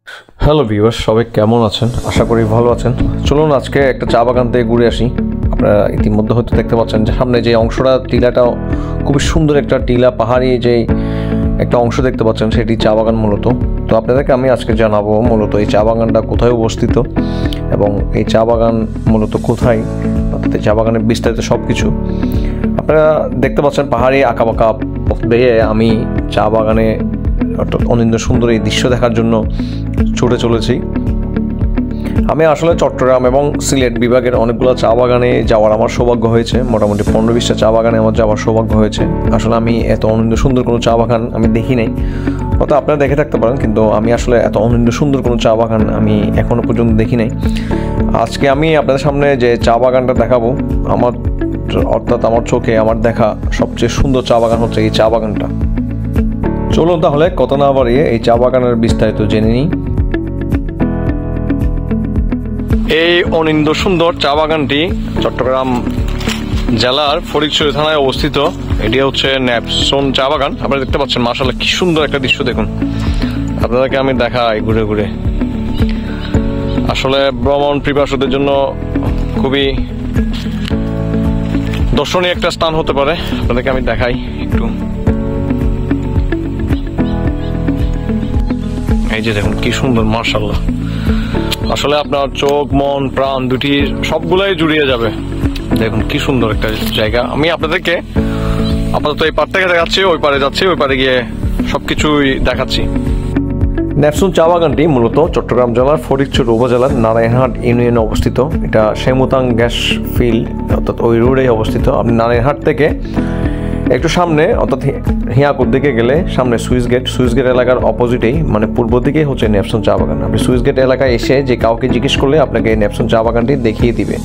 Hello viewers, সবাই কেমন আছেন? আশা করি ভালো আছেন। চলুন আজকে একটা চা বাগান থেকে ঘুরে আসি। আপনারা ইতিমধ্যে হয়তো দেখতে পাচ্ছেন যে সামনে যে অংশটা, টিলাটাও খুবই সুন্দর একটা টিলা, পাহাড়ি যে একটা অংশ দেখতে পাচ্ছেন, সেটি চা বাগান মূলত। তো আপনাদেরকে আমি আজকে জানাবো মূলত এই চা বাগানটা কোথায় অবস্থিত এবং এই চা বাগান মূলত কোথায়, অর্থাৎ এই চা বাগানের বিস্তারিত সব কিছু। আপনারা দেখতে পাচ্ছেন পাহাড়ি আঁকাবাঁকা পথ বেয়ে আমি চা বাগানে অর্থাৎ অনিন্দ্য সুন্দর এই দৃশ্য দেখার জন্য ছুটে চলেছি। আমি আসলে চট্টগ্রাম এবং সিলেট বিভাগের অনেকগুলো চা বাগানে যাওয়ার আমার সৌভাগ্য হয়েছে। মোটামুটি 15-20টা চা বাগানে আমার যাওয়ার সৌভাগ্য হয়েছে। আসলে আমি এত অনিন্দ্য সুন্দর কোনো চা বাগান আমি দেখি নাই, হয়তো আপনারা দেখে থাকতে পারেন, কিন্তু আমি আসলে এত অনিন্দ্য সুন্দর কোনো চা বাগান আমি এখনও পর্যন্ত দেখি নাই। আজকে আমি আপনাদের সামনে যে চা বাগানটা দেখাবো, অর্থাৎ আমার চোখে আমার দেখা সবচেয়ে সুন্দর চা বাগান হচ্ছে এই চা বাগানটা। চলুন তাহলে কথা না বাড়িয়ে এই চা বাগানের বিস্তারিত জেনে নিই। এই অনিন্দ্য সুন্দর চা বাগানটি চট্টগ্রাম জেলার ফটিকছড়ি থানায় অবস্থিত। এটি হচ্ছে ন্যাপসন চা বাগান। আপনারা দেখতে পাচ্ছেন মাশাআল্লাহ কি সুন্দর একটা দৃশ্য, দেখুন। আপনাদেরকে আমি দেখাই ঘুরে ঘুরে। আসলে ভ্রমণ পিপাসুদের জন্য খুবই দর্শনীয় একটা স্থান হতে পারে। আপনাদেরকে আমি দেখাই একটু। এই যে দেখুন কি সুন্দর, মাশাআল্লাহ। আসলে আপনার চোখ, মন, প্রাণ দুটি সবগুলাই জুড়িয়ে যাবে। দেখুন কি সুন্দর একটা জায়গা। আমি আপনাদেরকে আপাতত এই পার থেকে দেখাচ্ছি, ওই পারে যাচ্ছি, ওই পারে গিয়ে সবকিছুই দেখাচ্ছি। ন্যাপসন চা বাগানটি মূলত চট্টগ্রাম জেলার ফটিকছড়ি উপজেলার নারায়ণহাট ইউনিয়নে অবস্থিত। এটা শেমুতাং গ্যাস ফিল্ড অর্থাৎ ওই রোডেই অবস্থিত। আপনি নারায়ণহাট থেকে একটু সামনে অর্থাৎ হিয়াকুর দিকে গেলে সামনে সুইচ গেট এলাকার অপোজিটেই, মানে পূর্ব দিকেই হচ্ছে ন্যাপসন চা বাগান। আপনি সুইচ গেট এলাকায় এসে যে কাউকে জিজ্ঞেস করলে আপনাকে এই ন্যাপসন চা বাগানটি দেখিয়ে দিবে।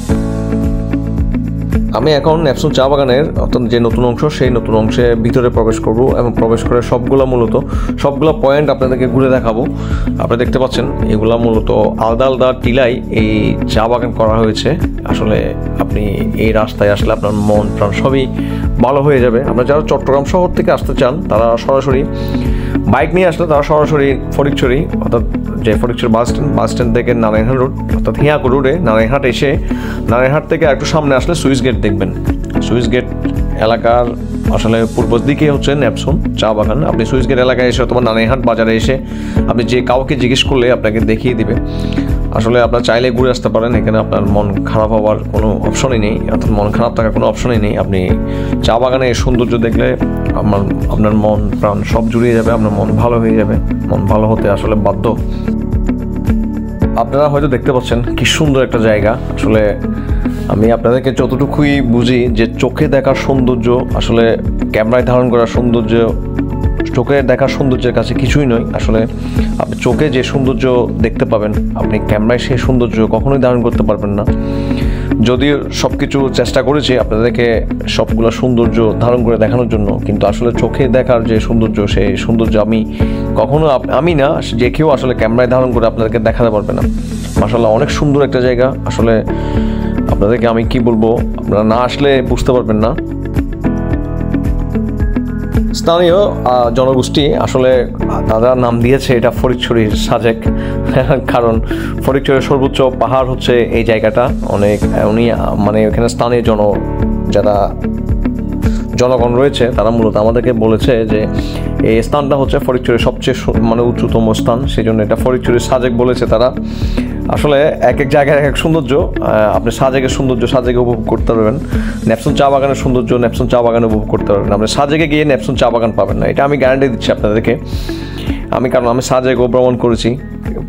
আমি এখন ন্যাপসন চা বাগানের অর্থাৎ যে নতুন অংশ, সেই নতুন অংশে ভিতরে প্রবেশ করব এবং প্রবেশ করে সবগুলো পয়েন্ট আপনাদেরকে ঘুরে দেখাবো। আপনারা দেখতে পাচ্ছেন এগুলা মূলত আলাদা আলাদা টিলায় এই চা বাগান করা হয়েছে। আসলে আপনি এই রাস্তায় আসলে আপনার মন প্রাণ সবই ভালো হয়ে যাবে। আপনারা যারা চট্টগ্রাম শহর থেকে আসতে চান, তারা সরাসরি বাইক নিয়ে আসলে তারা সরাসরি ফটিকছড়ি অর্থাৎ যে ফটিকছড়ি বাস স্ট্যান্ড থেকে নারায়ণহাট রোড অর্থাৎ হিয়াকুর রোডে নারায়ণহাট এসে নারায়ণহাট থেকে একটু সামনে আসলে সুইচ গেট দেখবেন। সুইচ গেট এলাকার আসলে পূর্ব দিকে হচ্ছে ন্যাপসন চা বাগান। আপনি সুইচ গেট এলাকায় এসে অথবা নারায়ণহাট বাজারে এসে আপনি যে কাউকে জিজ্ঞেস করলে আপনাকে দেখিয়ে দিবে। আসলে আপনার চাইলে ঘুরে আসতে পারেন, এখানে আপনার মন খারাপ হওয়ার কোনো অপশনই নেই, অর্থাৎ মন খারাপ থাকার কোনো অপশনই নেই। আপনি চা বাগানের সৌন্দর্য দেখলে আপনার মন প্রাণ সব জুড়িয়ে যাবে, আপনার মন ভালো হয়ে যাবে। মন ভালো হতে আসলে বাধ্য। আপনারা হয়তো দেখতে পাচ্ছেন কি সুন্দর একটা জায়গা। আসলে আমি আপনাদেরকে যতটুকুই বুঝি যে চোখে দেখার সৌন্দর্য আসলে ক্যামেরায় ধারণ করার সৌন্দর্য চোখে দেখার সৌন্দর্যের কাছে কিছুই নয়। আসলে আপনি চোখে যে সৌন্দর্য দেখতে পাবেন, আপনি ক্যামেরায় সেই সৌন্দর্য কখনোই ধারণ করতে পারবেন না। যদিও সব কিছু চেষ্টা করেছি আপনাদেরকে সবগুলো সৌন্দর্য ধারণ করে দেখানোর জন্য, কিন্তু আসলে চোখে দেখার যে সৌন্দর্য, সেই সৌন্দর্য আমি না, যে কেউ আসলে ক্যামেরায় ধারণ করে আপনাদেরকে দেখাতে পারবে না। মাশাআল্লাহ অনেক সুন্দর একটা জায়গা। আসলে আপনাদেরকে আমি কি বলবো, আপনারা না আসলে বুঝতে পারবেন না। স্থানীয় জনগোষ্ঠী আসলে তারা নাম দিয়েছে এটা ফটিকছড়ির সাজেক, কারণ ফটিকছড়ির সর্বোচ্চ পাহাড় হচ্ছে এই জায়গাটা। উনি মানে এখানে স্থানীয় যারা জনগণ রয়েছে তারা মূলত আমাদেরকে বলেছে যে এই স্থানটা হচ্ছে ফটিকছড়ির সবচেয়ে মানে উচ্চতম স্থান, সেই জন্য এটা ফটিকছড়ির সাজেক বলেছে তারা। আসলে এক এক জায়গায় এক এক সৌন্দর্য। আপনি সাজেকের সৌন্দর্য সাজেকে উপভোগ করতে পারবেন, ন্যাপসন চা বাগানের সৌন্দর্য ন্যাপসন চা বাগানে উপভোগ করতে পারবেন। আপনি সাজেকে গিয়ে ন্যাপসন চা বাগান পাবেন না, এটা আমি গ্যারান্টি দিচ্ছি আপনাদেরকে। কারণ আমি সাজেকও ভ্রমণ করেছি,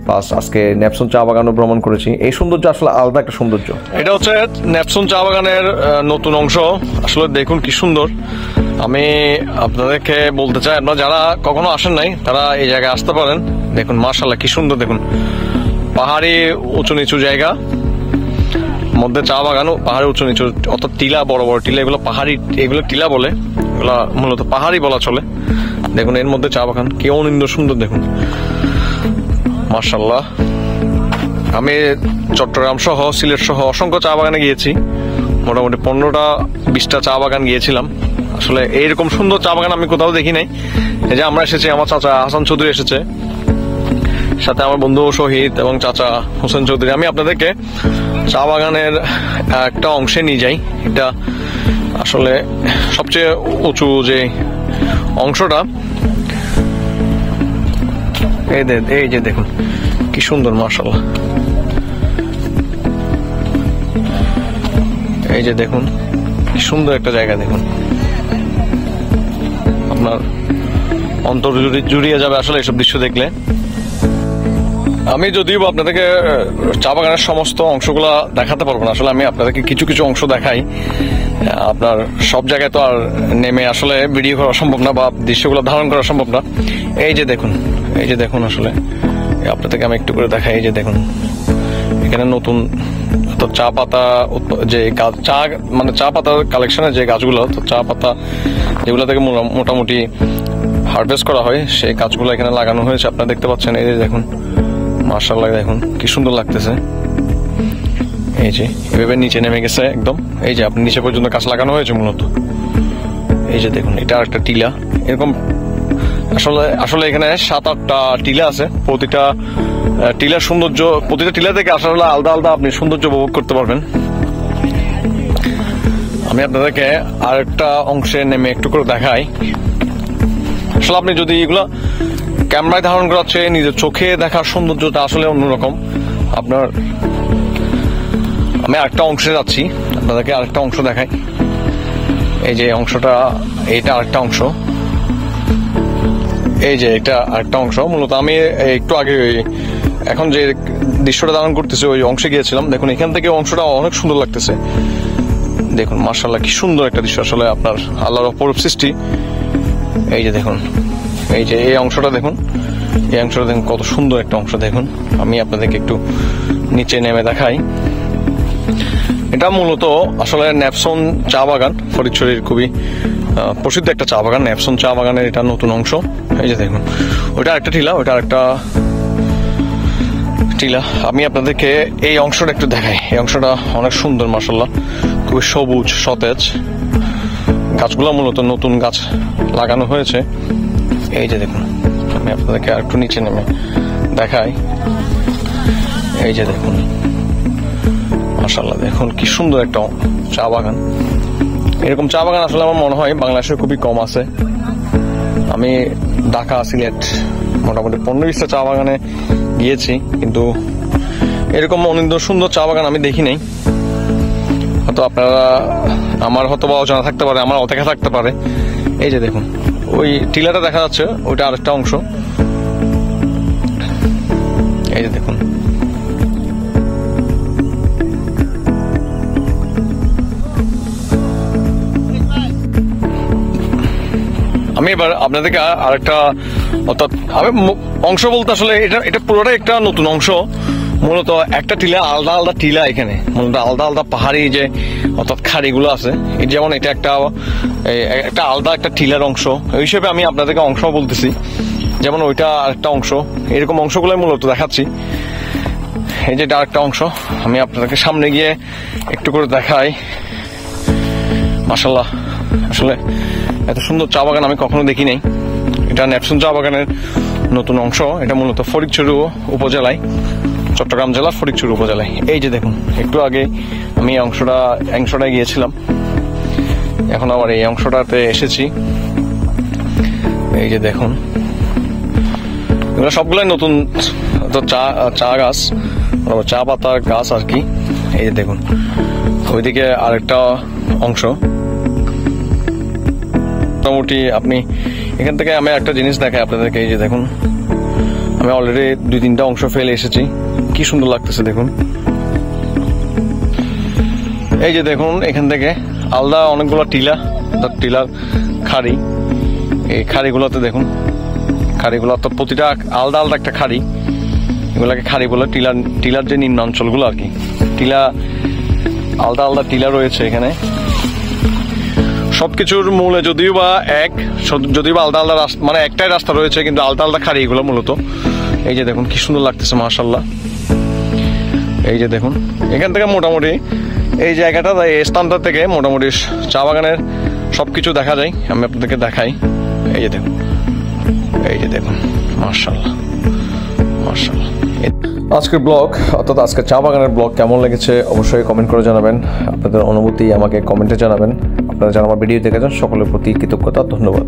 প্লাস আজকে ন্যাপসন চা বাগানও ভ্রমণ করেছি। এই সৌন্দর্য আসলে আলাদা একটা সৌন্দর্য। এটা হচ্ছে ন্যাপসন চা বাগানের নতুন অংশ। আসলে দেখুন কি সুন্দর। আমি আপনাদেরকে বলতে চাই, আপনারা যারা কখনো আসেন নাই তারা এই জায়গায় আসতে পারেন। দেখুন মাশাআল্লাহ কি সুন্দর। দেখুন পাহাড়ি উঁচু নিচু জায়গা, মধ্যে চা বাগান, পাহাড়ি উঁচু নিচু অর্থাৎ টিলা, বড় বড় টিলা, এগুলো টিলা বলে, এগুলো মূলত পাহাড়ি বলা চলে। দেখুন এর মধ্যে চা বাগান কি অনিন্দ্য সুন্দর, দেখুন মাশাআল্লাহ। আমি চট্টগ্রাম সহ সিলেট সহ অসংখ্য চা বাগানে গিয়েছি, মোটামুটি 15-20টা চা বাগান গিয়েছিলাম। আসলে এইরকম সুন্দর চা বাগান আমি কোথাও দেখি নাই। এই যে আমরা এসেছি, আমার চাচা হাসান চৌধুরী এসেছে, সাথে আমার বন্ধু শহীদ এবং চাচা হোসেন চৌধুরী। আমি আপনাদেরকে চা বাগানের একটা অংশে নিয়ে যাই। এটা আসলে সবচেয়ে উঁচু যে অংশটা, এই যে দেখুন কি সুন্দর, মাশাআল্লাহ। এই যে দেখুন কি সুন্দর একটা জায়গা, দেখুন আপনার অন্তর জুড়িয়ে যাবে আসলে এসব দৃশ্য দেখলে। আমি যদিও আপনাদেরকে চা বাগানের সমস্ত অংশগুলা দেখাতে পারবো না, আসলে আমি আপনাদেরকে কিছু কিছু অংশ দেখাই। আপনার সব জায়গায় তো আর নেমে আসলে ভিডিও করা সম্ভব না বা দৃশ্যগুলো ধারণ করা সম্ভব না। এই যে দেখুন, এই যে দেখুন, আসলে আপনাদেরকে আমি একটু করে দেখাই। এই যে দেখুন এখানে নতুন তো চা পাতা যে গাছ, চা মানে চা পাতার কালেকশনের যে গাছগুলো, তো চা পাতা যেগুলো থেকে মোটামুটি হারভেস্ট করা হয় সেই গাছগুলো এখানে লাগানো হয়েছে, আপনারা দেখতে পাচ্ছেন। এই যে দেখুন, মাশাআল্লাহ, দেখুন কি সুন্দর লাগতেছে। এই যে এভাবে নিচে নেমে গেছে একদম, এই যে আপনি নিচে পর্যন্ত গাছ লাগানো হয়েছে মূলত। এই যে দেখুন এটা একটা টিলা, এরকম আসলে এখানে 7-8টা টিলা আছে। প্রতিটা টিলার সৌন্দর্য, প্রতিটা টিলা থেকে আসলে আলাদা আলাদা আপনি সৌন্দর্য উপভোগ করতে পারবেন। আমি আপনাদেরকে আরেকটা অংশে নেমে একটু করে দেখাই। আসলে আপনি যদি এগুলো ক্যামেরায় ধারণ করা হচ্ছে, নিজের চোখে দেখার সৌন্দর্যটা আসলে অন্যরকম। আপনার আমি আরেকটা অংশে যাচ্ছি, আপনাদেরকে আরেকটা অংশ দেখাই। এই যে অংশটা, এইটা আরেকটা অংশ। এই যে এটা আরেকটা অংশ। মূলত আমি একটু আগে এখন যে দৃশ্যটা ধারণ করতেছি ওই অংশে গিয়েছিলাম। দেখুন এখান থেকে অংশটা অনেক সুন্দর লাগতেছে। দেখুন মাশাআল্লাহ কি সুন্দর একটা দৃশ্য, আসলে আপনার আল্লাহর অপরূপ সৃষ্টি। এই যে দেখুন, এই যে এই অংশটা দেখুন, এই অংশটা দেখুন কত সুন্দর একটা অংশ। দেখুন আমি আপনাদেরকে একটু নিচে নেমে দেখাই। এটা মূলত আসলে ন্যাপসন চা বাগান, ফটিকছড়ির খুবই প্রসিদ্ধ একটা চা বাগান, ন্যাপসন চা বাগানের এটা নতুন অংশ। এই যে দেখুন ওইটা আরেকটা টিলা, ওইটা আরেকটা টিলা। আমি আপনাদেরকে এই অংশটা একটু দেখাই। এই অংশটা অনেক সুন্দর, মাশাআল্লাহ, খুবই সবুজ সতেজ। গাছগুলো মূলত নতুন গাছ লাগানো হয়েছে। এই যে দেখুন, আমি আপনাদেরকে আরেকটু নিচে নেমে দেখাই। এই যে দেখুন মাশাআল্লাহ, দেখুন কি সুন্দর একটা চা বাগান। এরকম চা বাগান আসলে আমার মনে হয় বাংলাদেশে খুবই কম আছে। আমি ঢাকা, সিলেট মোটামুটি 15-20টা চা বাগানে গিয়েছি, কিন্তু এরকম অনেক সুন্দর চা বাগান আমি দেখি নাই। হয়তো আপনারা, আমার হয়তো বা অজানা থাকতে পারে, আমার অদেখা থাকতে পারে। এই যে দেখুন ওই টিলাটা দেখা যাচ্ছে, ওইটা আরেকটা অংশ। এই যে দেখুন, আমি এবার আপনাদেরকে আরেকটা, অর্থাৎ আমি অংশ বলতে আসলে এটা পুরোটাই একটা নতুন অংশ। মূলত একটা টিলা, আলাদা আলাদা টিলা, এখানে মূলত আলাদা আলাদা পাহাড়ি যে অর্থাৎ খাড়িগুলো আছে, যেমন এটা একটা আলাদা একটা টিলার অংশ। এই হিসেবে আমি আপনাদেরকে অংশ বলতেছি, যেমন ওইটা আরেকটা অংশ। এরকম অংশগুলোই মূলত দেখাচ্ছি। এই যে আরেকটা অংশ, আমি আপনাদেরকে সামনে গিয়ে একটু করে দেখাই। মাশাআল্লাহ, আসলে এত সুন্দর চা বাগান আমি কখনো দেখি নাই। এটা ন্যাপসন চা বাগানের নতুন অংশ। এটা মূলত ফটিকছড়ি উপজেলায়, চট্টগ্রাম জেলার ফটিকছড়ি উপজেলায়। এই যে দেখুন, একটু আগে আমি অংশটায় গিয়েছিলাম, এখন আবার এই অংশটাতে এসেছি। এই যে দেখুন, এগুলো সবগুলাই নতুন চা গাছ, চা পাতার গাছ আর কি। এই যে দেখুন ওইদিকে আরেকটা অংশ। মোটামুটি আপনি এখান থেকে আমি একটা জিনিস দেখাই আপনাদেরকে। এই যে দেখুন, আমি অলরেডি 2-3টা অংশ ফেলে এসেছি, কি সুন্দর লাগতেছে দেখুন। এই যে দেখুন, এখান থেকে আলাদা অনেকগুলো টিলার খাড়ি। এই খাড়িগুলোতে দেখুন, খাড়িগুলো তো প্রতিটা আলাদা আলাদা একটা খাড়ি, এগুলাকে খাড়ি বলে। টিলার যে নিম্ন অঞ্চলগুলো আর কি, টিলা আলাদা আলাদা টিলা রয়েছে এখানে। সবকিছুর মূলে যদিও বা আলাদা আলাদা মানে একটাই রাস্তা রয়েছে, কিন্তু আলাদা আলাদা খাড়ি এগুলো মূলত। এই যে দেখুন কি সুন্দর লাগতেছে, মাশাআল্লাহ। এই যে দেখুন, এখান থেকে মোটামুটি এই জায়গাটা, এই স্থানটা থেকে মোটামুটি চা বাগানের সবকিছু দেখা যায়। আমি আপনাদেরকে দেখাই। এই যে দেখুন, এই যে দেখুন, মাশাআল্লাহ মাশাআল্লাহ। আজকের ব্লগ অর্থাৎ আজকে চা বাগানের ব্লগ কেমন লেগেছে অবশ্যই কমেন্ট করে জানাবেন। আপনাদের অনুভূতি আমাকে কমেন্টে জানাবেন। আপনারা যারা আমার ভিডিও দেখেছেন সকলের প্রতি কৃতজ্ঞতা, ধন্যবাদ।